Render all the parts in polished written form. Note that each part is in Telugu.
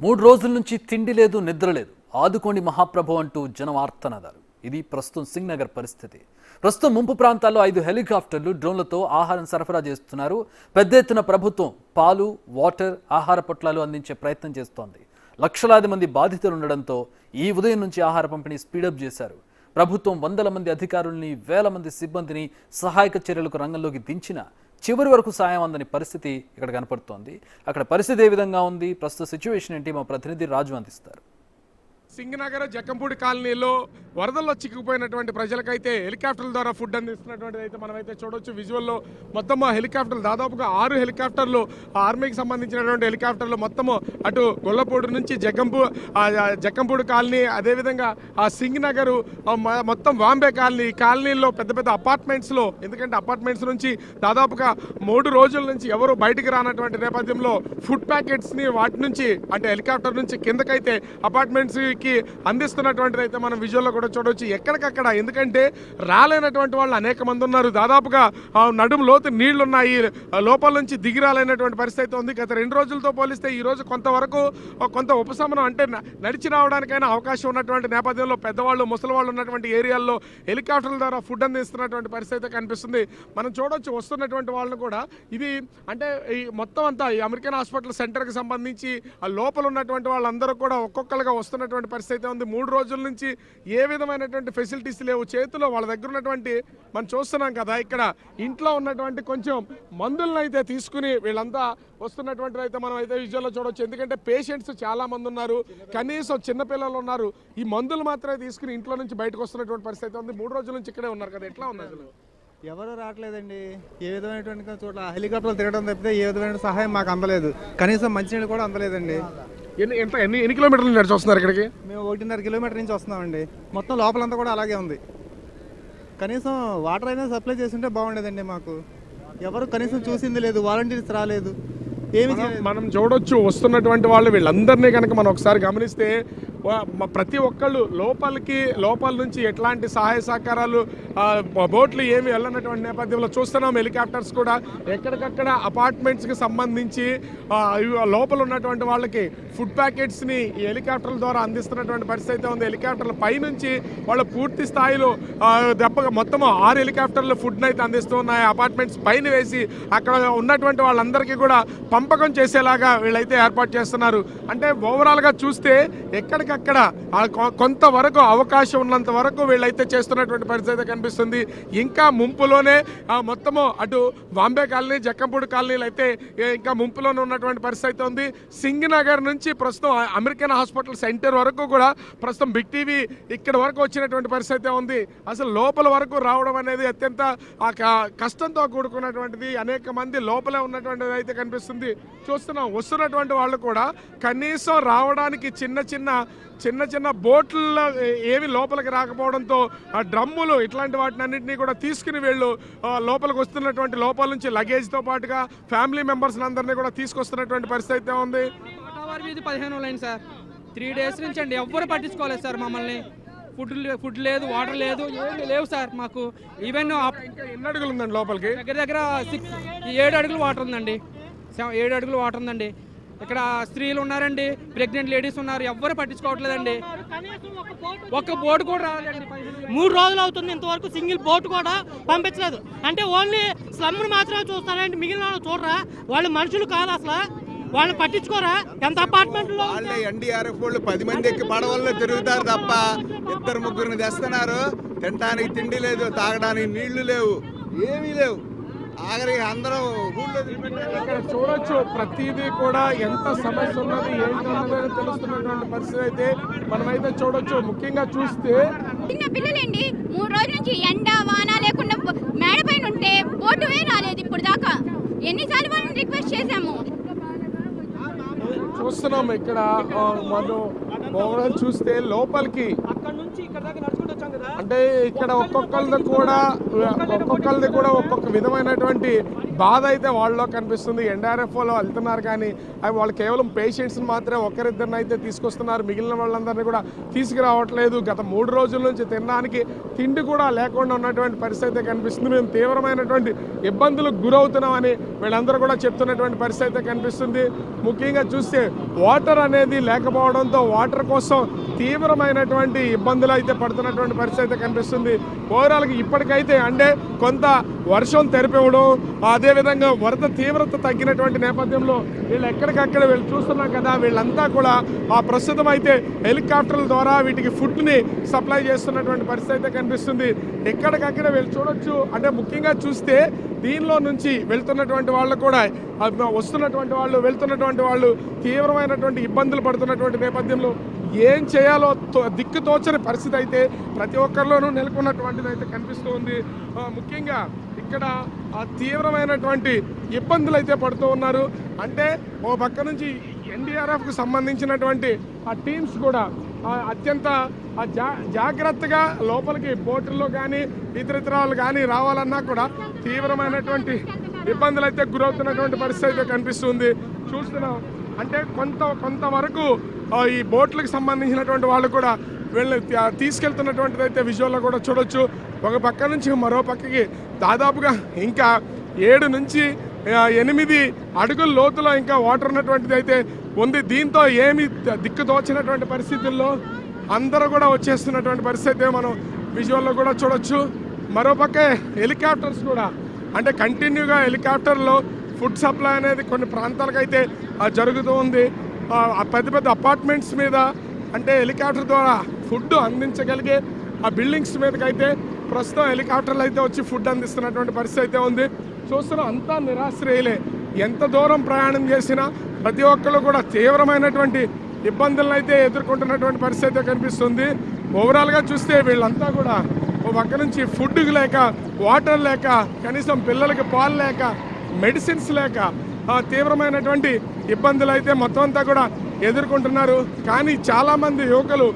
3 రోజుల నుంచి తిండి లేదు నిద్ర లేదు ఆదుకోండి మహాప్రభు అంటూ జనం ఆర్తనాదారు. ఇది ప్రస్తుతం సింగ్ నగర్ పరిస్థితి. ప్రస్తుతం ముంపు ప్రాంతాల్లో 5 హెలికాప్టర్లు డ్రోన్లతో ఆహారం సరఫరా చేస్తున్నారు. పెద్ద ఎత్తున ప్రభుత్వం పాలు వాటర్ ఆహార పొట్లాలు అందించే ప్రయత్నం చేస్తోంది. లక్షలాది మంది బాధితులు ఉండడంతో ఈ ఉదయం నుంచి ఆహార పంపిణీ స్పీడప్ చేశారు. ప్రభుత్వం వందల మంది అధికారుల్ని వేల మంది సిబ్బందిని సహాయక చర్యలకు రంగంలోకి దించిన చివరి వరకు సాయం అందని పరిస్థితి ఇక్కడ కనపడుతోంది. అక్కడ పరిస్థితి ఏ విధంగా ఉంది, ప్రస్తుత సిచ్యువేషన్ ఏంటి, మా ప్రతినిధి రాజు అందిస్తారు. సింగనగర్ జక్కంపూడి కాలనీలో వరదల్లో చిక్కుపోయినటువంటి ప్రజలకైతే హెలికాప్టర్ల ద్వారా ఫుడ్ అందిస్తున్నటువంటిది అయితే మనమైతే చూడొచ్చు. విజువల్లో మొత్తం హెలికాప్టర్లు దాదాపుగా 6 హెలికాప్టర్లు ఆర్మీకి సంబంధించినటువంటి హెలికాప్టర్లు మొత్తము అటు గొల్లపూడి నుంచి జక్కంపూడి కాలనీ, అదేవిధంగా ఆ సింగనగర్ మొత్తం వాంబే కాలనీ, కాలనీల్లో పెద్ద పెద్ద అపార్ట్మెంట్స్లో, ఎందుకంటే అపార్ట్మెంట్స్ నుంచి దాదాపుగా 3 రోజుల నుంచి ఎవరు బయటికి రానటువంటి నేపథ్యంలో ఫుడ్ ప్యాకెట్స్ని వాటి నుంచి అంటే హెలికాప్టర్ నుంచి కిందకైతే అపార్ట్మెంట్స్కి అందిస్తున్నటువంటిది అయితే మనం విజువల్లో కూడా చూడవచ్చు. ఎక్కడికక్కడ, ఎందుకంటే రాలేనటువంటి వాళ్ళు అనేక మంది ఉన్నారు. దాదాపుగా నడుము లోతు నీళ్లున్నాయి, లోపల నుంచి దిగి రాలేనటువంటి పరిస్థితి ఉంది. గత 2 రోజులతో పోలిస్తే ఈ రోజు కొంత ఉపశమనం అంటే నడిచి రావడానికైనా అవకాశం ఉన్నటువంటి నేపథ్యంలో పెద్దవాళ్ళు ముసలివాళ్ళు ఉన్నటువంటి ఏరియాల్లో హెలికాప్టర్ల ద్వారా ఫుడ్ అందిస్తున్నటువంటి పరిస్థితి కనిపిస్తుంది. మనం చూడొచ్చు వస్తున్నటువంటి వాళ్ళని కూడా. ఇది అంటే ఈ మొత్తం అంతా ఈ అమెరికన్ హాస్పిటల్ సెంటర్కి సంబంధించి ఆ లోపల ఉన్నటువంటి వాళ్ళందరూ కూడా ఒక్కొక్కరుగా వస్తున్నటువంటి పరిస్థితి ఉంది. 3 రోజుల నుంచి ఏ విధమైనటువంటి ఫెసిలిటీస్ లేవు. చేతిలో వాళ్ళ దగ్గర ఉన్నటువంటి మనం చూస్తున్నాం కదా, ఇక్కడ ఇంట్లో ఉన్నటువంటి కొంచెం మందులను అయితే తీసుకుని వీళ్ళంతా వస్తున్నటువంటిది అయితే మనం అయితే విజువల్లో చూడవచ్చు. ఎందుకంటే పేషెంట్స్ చాలా మంది ఉన్నారు, కనీసం చిన్నపిల్లలు ఉన్నారు. ఈ మందులు మాత్రమే తీసుకుని ఇంట్లో నుంచి బయటకు వస్తున్నటువంటి పరిస్థితి ఉంది. 3 రోజుల నుంచి ఇక్కడే ఉన్నారు కదా, ఎట్లా ఉన్నారు అసలు? ఎవరు రావట్లేదండి. ఏ విధమైనటువంటి చోట్ల హెలికాప్టర్లు తిరగడం తప్పితే ఏ విధమైన సహాయం మాకు అందలేదు. కనీసం మంచినీళ్ళు కూడా అందలేదండి. ఎన్ని కిలోమీటర్లు నడిచి వస్తున్నారు ఇక్కడికి? మేము 1.5 కిలోమీటర్ నుంచి వస్తున్నామండి. మొత్తం లోపలంతా కూడా అలాగే ఉంది. కనీసం వాటర్ అయినా సప్లై చేస్తుంటే బాగుండేదండి. మాకు ఎవరు కనీసం చూసింది లేదు, వాలంటీర్స్ రాలేదు, ఏమి మనం చూడొచ్చు. వస్తున్నటువంటి వాళ్ళు వీళ్ళందరినీ కనుక మనం ఒకసారి గమనిస్తే ప్రతి ఒక్కళ్ళు లోపల నుంచి ఎట్లాంటి సహాయ సహకారాలు బోట్లు ఏమి వెళ్ళనటువంటి నేపథ్యంలో చూస్తున్నాం. హెలికాప్టర్స్ కూడా ఎక్కడికక్కడ అపార్ట్మెంట్స్కి సంబంధించి లోపల ఉన్నటువంటి వాళ్ళకి ఫుడ్ ప్యాకెట్స్ని ఈ హెలికాప్టర్ల ద్వారా అందిస్తున్నటువంటి పరిస్థితి ఉంది. హెలికాప్టర్ల పైనుంచి వాళ్ళు పూర్తి స్థాయిలో మొత్తం 6 హెలికాప్టర్లు ఫుడ్ని అయితే అందిస్తూ ఉన్నాయి. అపార్ట్మెంట్స్ పైన వేసి అక్కడ ఉన్నటువంటి వాళ్ళందరికీ కూడా పంపకం చేసేలాగా వీళ్ళైతే ఏర్పాటు చేస్తున్నారు. అంటే ఓవరాల్గా చూస్తే ఎక్కడికక్కడ కొంతవరకు అవకాశం ఉన్నంత వరకు వీళ్ళైతే చేస్తున్నటువంటి పరిస్థితి కనిపిస్తుంది. ఇంకా ముంపులోనే మొత్తము అటు బాంబే కాలనీ, జక్కంపూడి కాలనీలు అయితే ఇంకా ముంపులోనే ఉన్నటువంటి పరిస్థితి ఉంది. సింగ్ నగర్ నుంచి ప్రస్తుతం అమెరికన్ హాస్పిటల్ సెంటర్ వరకు కూడా ప్రస్తుతం బిగ్ టీవీ ఇక్కడ వరకు వచ్చినటువంటి పరిస్థితి ఉంది. అసలు లోపల వరకు రావడం అనేది అత్యంత కష్టంతో కూడుకున్నటువంటిది. అనేక మంది లోపలే ఉన్నటువంటిది అయితే కనిపిస్తుంది. చూస్తున్నాం వస్తున్నటువంటి వాళ్ళు కూడా కనీసం రావడానికి చిన్న చిన్న బోట్లలో ఏవి లోపలికి రాకపోవడంతో ఆ డ్రమ్ములు ఇట్లాంటి వాటిని అన్నింటినీ కూడా తీసుకుని వీళ్ళు లోపలికి వస్తున్నటువంటి లోపల నుంచి లగేజ్తో పాటుగా ఫ్యామిలీ మెంబర్స్ అందరినీ కూడా తీసుకొస్తున్నటువంటి పరిస్థితి ఉంది. 15 లైన్ సార్, 3 డేస్ నుంచి అండి ఎవ్వరు పట్టించుకోలేదు సార్ మమ్మల్ని. ఫుడ్ లేదు, వాటర్ లేదు, ఏమి లేవు సార్ మాకు. ఈవెన్ ఎన్ని అడుగులు ఉందండి లోపలికి? దగ్గర 7 అడుగులు వాటర్ ఉందండి. 7 అడుగులు వాటర్ ఉందండి. ఇక్కడ స్త్రీలు ఉన్నారండి, ప్రెగ్నెంట్ లేడీస్ ఉన్నారు, ఎవ్వరు పట్టించుకోవట్లేదండి. ఒక్క బోట్ కూడా రాలేదండి. 3 రోజులు అవుతుంది, ఇంతవరకు సింగిల్ బోట్ కూడా పంపించలేదు. అంటే ఓన్లీ స్లమ్ని మాత్రమే చూస్తారండి, మిగిలిన చూడరా? వాళ్ళు మనుషులు కాదు, అసలు వాళ్ళు పట్టించుకోరా? ఎంత అపార్ట్మెంట్లో ఎన్డీఆర్ఎఫ్ వాళ్ళు 10 మంది ఎక్కి పడవల్లో తిరుగుతారు తప్ప 2-3 తెస్తున్నారు. తినడానికి తిండి లేదు, తాగడానికి నీళ్లు లేవు, ఏమీ లేవు. ఆఖరికి అందరూ ఇక్కడ చూడొచ్చు. ప్రతిదీ కూడా ఎంత సమస్య ఉన్నది ఏంటన్నది తెలుస్తున్నటువంటి పరిస్థితి అయితే మనమైతే చూడొచ్చు. ముఖ్యంగా చూస్తే చిన్న పిల్లలండి 3 రోజుల నుంచి ఎండ వాన లేకుండా మేడ పైన ఉంటే బోటువే రాలేదు ఇప్పుడు దాకా. ఎన్నిసార్లు మనం రిక్వెస్ట్ చేశాము. చూస్తున్నాం ఇక్కడ మనం ఓవరాల్ చూస్తే లోపలికి అంటే ఇక్కడ ఒక్కొక్కరిది కూడా ఒక్కొక్క విధమైనటువంటి బాధ అయితే వాళ్ళలో కనిపిస్తుంది. ఎన్డీఆర్ఎఫ్ఓలో వెళ్తున్నారు కానీ అవి వాళ్ళు కేవలం పేషెంట్స్ని మాత్రమే ఒక్కరిద్దరిని అయితే తీసుకొస్తున్నారు, మిగిలిన వాళ్ళందరినీ కూడా తీసుకురావట్లేదు. గత 3 రోజుల నుంచి తినడానికి తిండి కూడా లేకుండా ఉన్నటువంటి పరిస్థితి అయితే కనిపిస్తుంది. మేము తీవ్రమైనటువంటి ఇబ్బందులకు గురవుతున్నామని వీళ్ళందరూ కూడా చెప్తున్నటువంటి పరిస్థితి అయితే కనిపిస్తుంది. ముఖ్యంగా చూస్తే వాటర్ అనేది లేకపోవడంతో వాటర్ కోసం తీవ్రమైనటువంటి ఇబ్బందులు అయితే పడుతున్నటువంటి పరిస్థితి అయితే కనిపిస్తుంది. ఓవరాల్గా ఇప్పటికైతే అంటే కొంత వర్షం తెరిపివ్వడం, అదేవిధంగా వరద తీవ్రత తగ్గినటువంటి నేపథ్యంలో వీళ్ళు ఎక్కడికక్కడ వీళ్ళు చూస్తున్నాం కదా, వీళ్ళంతా కూడా ప్రస్తుతం అయితే హెలికాప్టర్ల ద్వారా వీటికి ఫుడ్ని సప్లై చేస్తున్నటువంటి పరిస్థితి అయితే కనిపిస్తుంది. ఎక్కడికక్కడ వీళ్ళు చూడొచ్చు. అంటే ముఖ్యంగా చూస్తే దీనిలో నుంచి వెళ్తున్నటువంటి వాళ్ళు కూడా వస్తున్నటువంటి వాళ్ళు వెళ్తున్నటువంటి వాళ్ళు తీవ్రమైనటువంటి ఇబ్బందులు పడుతున్నటువంటి నేపథ్యంలో ఏం చేయాలో దిక్కుతోచని పరిస్థితి అయితే ప్రతి ఒక్కరిలోనూ నెలకొన్నటువంటిది అయితే కనిపిస్తుంది. ముఖ్యంగా ఇక్కడ తీవ్రమైనటువంటి ఇబ్బందులు అయితే పడుతూ ఉన్నారు. అంటే ఓ పక్క నుంచి ఎన్డీఆర్ఎఫ్కు సంబంధించినటువంటి ఆ టీమ్స్ కూడా అత్యంత జాగ్రత్తగా లోపలికి బోటుల్లో కానీ ఇతరితరాలు కానీ రావాలన్నా కూడా తీవ్రమైనటువంటి ఇబ్బందులు అయితే గురవుతున్నటువంటి పరిస్థితి అయితే కనిపిస్తుంది. చూస్తున్నాం అంటే కొంతవరకు ఈ బోట్లకు సంబంధించినటువంటి వాళ్ళు కూడా వీళ్ళని తీసుకెళ్తున్నటువంటిది అయితే విజువల్లో కూడా చూడొచ్చు. ఒక పక్క నుంచి మరో పక్కకి దాదాపుగా ఇంకా 7 నుంచి 8 అడుగుల లోతులో ఇంకా వాటర్ ఉన్నటువంటిది అయితే ఉంది. దీంతో ఏమి దిక్కుతోచినటువంటి పరిస్థితుల్లో అందరూ కూడా వచ్చేస్తున్నటువంటి పరిస్థితి మనం విజువల్లో కూడా చూడొచ్చు. మరోపక్క హెలికాప్టర్స్ కూడా అంటే కంటిన్యూగా హెలికాప్టర్లో ఫుడ్ సప్లై అనేది కొన్ని ప్రాంతాలకైతే జరుగుతూ ఉంది. పెద్ద పెద్ద అపార్ట్మెంట్స్ మీద అంటే హెలికాప్టర్ ద్వారా ఫుడ్ అందించగలిగే ఆ బిల్డింగ్స్ మీదకైతే ప్రస్తుతం హెలికాప్టర్లు అయితే వచ్చి ఫుడ్ అందిస్తున్నటువంటి పరిస్థితి అయితే ఉంది. చూస్తున్నాం అంతా నిరాశ్రయులే. ఎంత దూరం ప్రయాణం చేసినా ప్రతి ఒక్కళ్ళు కూడా తీవ్రమైనటువంటి ఇబ్బందులను అయితే ఎదుర్కొంటున్నటువంటి పరిస్థితి అయితే కనిపిస్తుంది. ఓవరాల్గా చూస్తే వీళ్ళంతా కూడా ఓ పక్క నుంచి ఫుడ్ లేక, వాటర్ లేక, కనీసం పిల్లలకి పాలు లేక, మెడిసిన్స్ లేక తీవ్రమైనటువంటి ఇబ్బందులు అయితే మొత్తం అంతా కూడా ఎదుర్కొంటున్నారు. కానీ చాలామంది యువకులు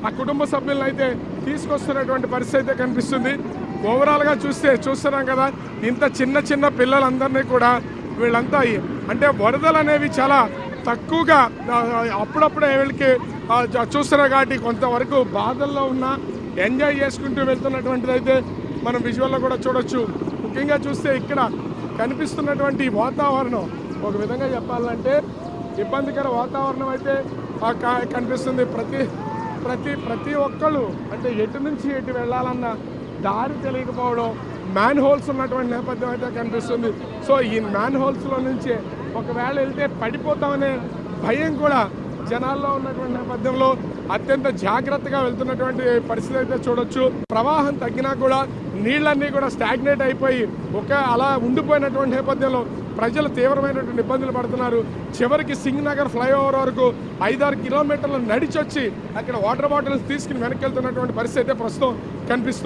ఆ కుటుంబ సభ్యులను అయితే తీసుకొస్తున్నటువంటి పరిస్థితి అయితే కనిపిస్తుంది. ఓవరాల్గా చూస్తున్నాం కదా, ఇంత చిన్న పిల్లలందరినీ కూడా వీళ్ళంతా అంటే వరదలు అనేవి చాలా తక్కువగా అప్పుడప్పుడే వీళ్ళకి చూస్తున్నారు కాబట్టి కొంతవరకు బాధల్లో ఉన్నా ఎంజాయ్ చేసుకుంటూ వెళ్తున్నటువంటిది అయితే మనం విజువల్లో కూడా చూడొచ్చు. ముఖ్యంగా చూస్తే ఇక్కడ కనిపిస్తున్నటువంటి వాతావరణం ఒక విధంగా చెప్పాలంటే ఇబ్బందికర వాతావరణం అయితే కనిపిస్తుంది. ప్రతి ఒక్కళ్ళు అంటే ఎటు నుంచి ఎటు వెళ్ళాలన్న దారి తెలియకపోవడం, మ్యాన్ హోల్స్ ఉన్నటువంటి నేపథ్యం అయితే కనిపిస్తుంది. సో ఈ మ్యాన్ హోల్స్లో నుంచి ఒకవేళ వెళ్తే పడిపోతామనే భయం కూడా జనాల్లో ఉన్నటువంటి నేపథ్యంలో అత్యంత జాగ్రత్తగా వెళ్తున్నటువంటి పరిస్థితి అయితే చూడొచ్చు. ప్రవాహం తగ్గినా కూడా నీళ్ళన్నీ కూడా స్టాగ్నేట్ అయిపోయి అలా ఉండిపోయినటువంటి నేపథ్యంలో ప్రజలు తీవ్రమైనటువంటి ఇబ్బందులు పడుతున్నారు. చివరికి సింగ్ నగర్ ఫ్లైఓవర్ వరకు 5-6 కిలోమీటర్లు నడిచొచ్చి అక్కడ వాటర్ బాటిల్స్ తీసుకుని వెనక్కి వెళ్తున్నటువంటి పరిస్థితి అయితే ప్రస్తుతం కనిపిస్తుంది.